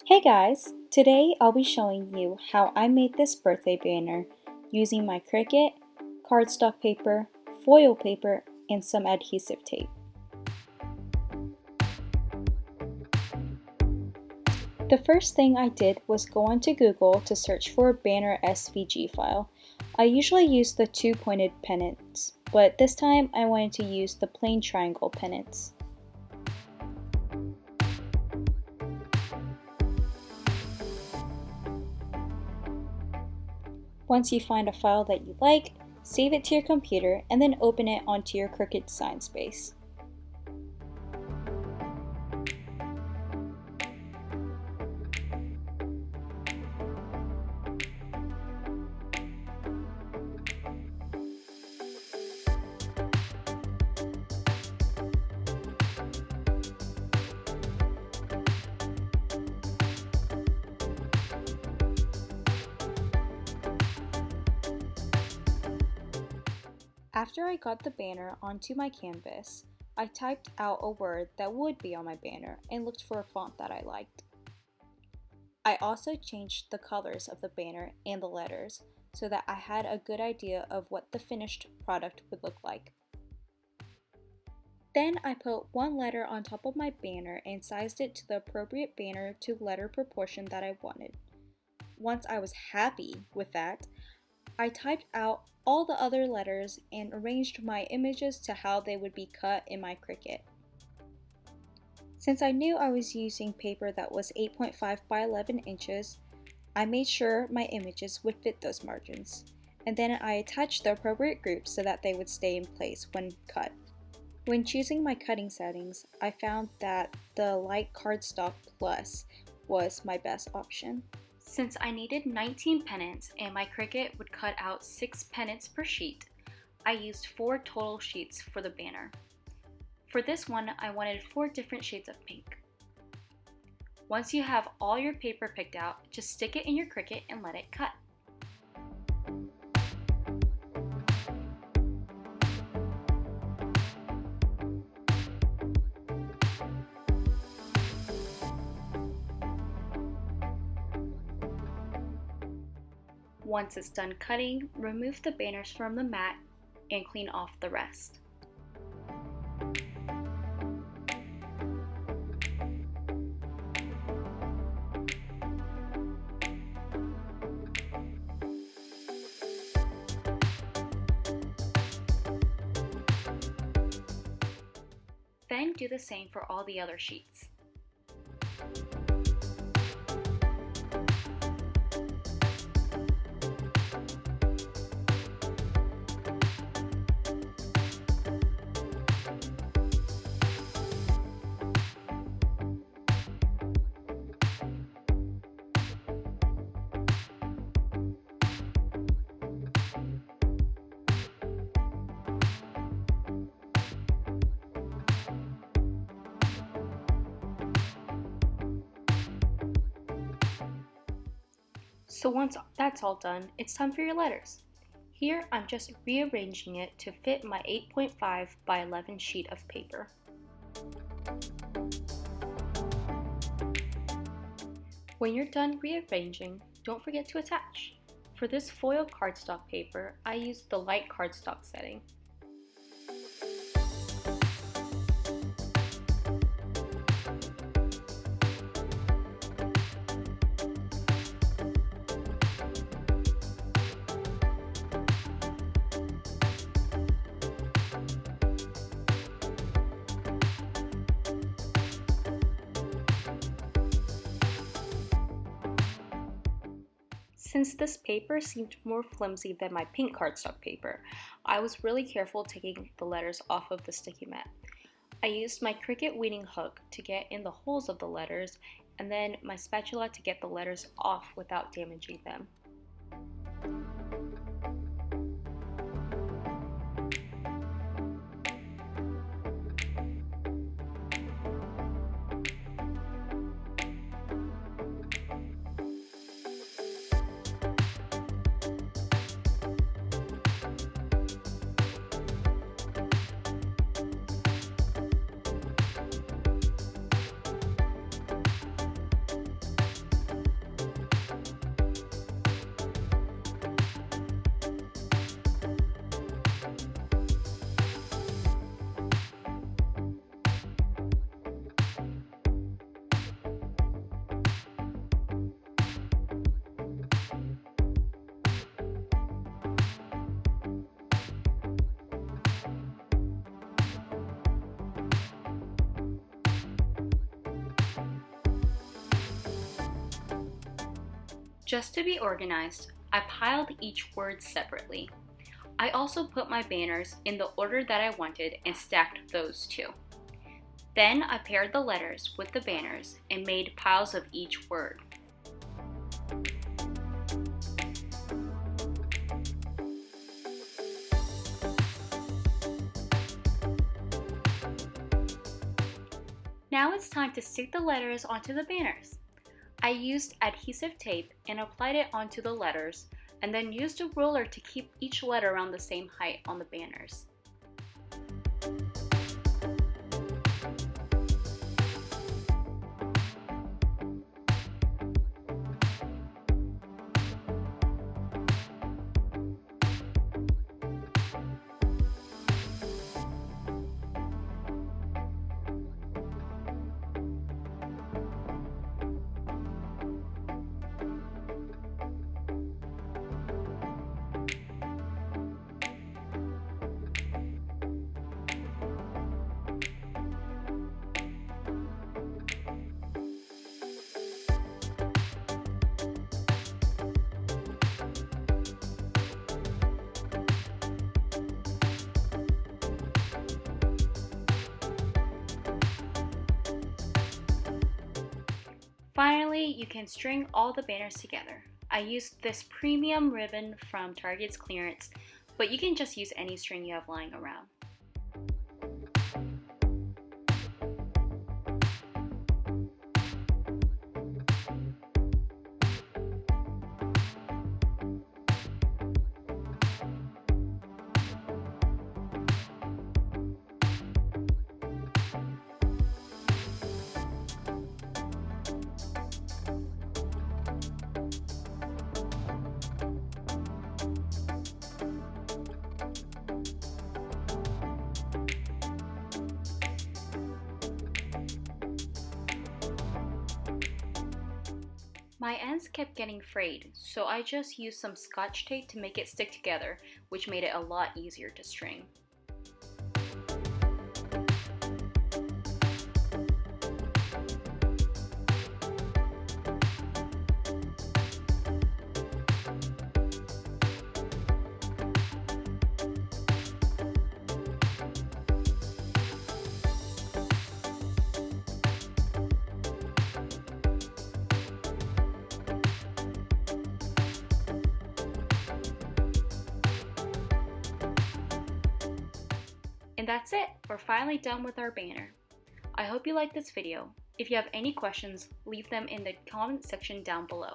Hey guys! Today I'll be showing you how I made this birthday banner using my Cricut, cardstock paper, foil paper, and some adhesive tape. The first thing I did was go onto Google to search for a banner SVG file. I usually use the two-pointed pennants, but this time I wanted to use the plain triangle pennants. Once you find a file that you like, save it to your computer and then open it onto your Cricut design space. After I got the banner onto my canvas, I typed out a word that would be on my banner and looked for a font that I liked. I also changed the colors of the banner and the letters so that I had a good idea of what the finished product would look like. Then I put one letter on top of my banner and sized it to the appropriate banner to letter proportion that I wanted. Once I was happy with that, I typed out all the other letters and arranged my images to how they would be cut in my Cricut. Since I knew I was using paper that was 8.5 by 11 inches, I made sure my images would fit those margins, and then I attached the appropriate groups so that they would stay in place when cut. When choosing my cutting settings, I found that the light cardstock plus was my best option. Since I needed 19 pennants and my Cricut would cut out 6 pennants per sheet, I used 4 total sheets for the banner. For this one, I wanted 4 different shades of pink. Once you have all your paper picked out, just stick it in your Cricut and let it cut. Once it's done cutting, remove the banners from the mat and clean off the rest. Then do the same for all the other sheets. So once that's all done, it's time for your letters. Here I'm just rearranging it to fit my 8.5 by 11 sheet of paper. When you're done rearranging, don't forget to attach. For this foil cardstock paper, I used the light cardstock setting. Since this paper seemed more flimsy than my pink cardstock paper, I was really careful taking the letters off of the sticky mat. I used my Cricut weeding hook to get in the holes of the letters, and then my spatula to get the letters off without damaging them. Just to be organized, I piled each word separately. I also put my banners in the order that I wanted and stacked those too. Then I paired the letters with the banners and made piles of each word. Now it's time to stick the letters onto the banners. I used adhesive tape and applied it onto the letters, and then used a ruler to keep each letter around the same height on the banners. Finally, you can string all the banners together. I used this premium ribbon from Target's clearance, but you can just use any string you have lying around. My ends kept getting frayed, so I just used some Scotch tape to make it stick together, which made it a lot easier to string. And that's it, we're finally done with our banner. I hope you liked this video. If you have any questions, leave them in the comment section down below.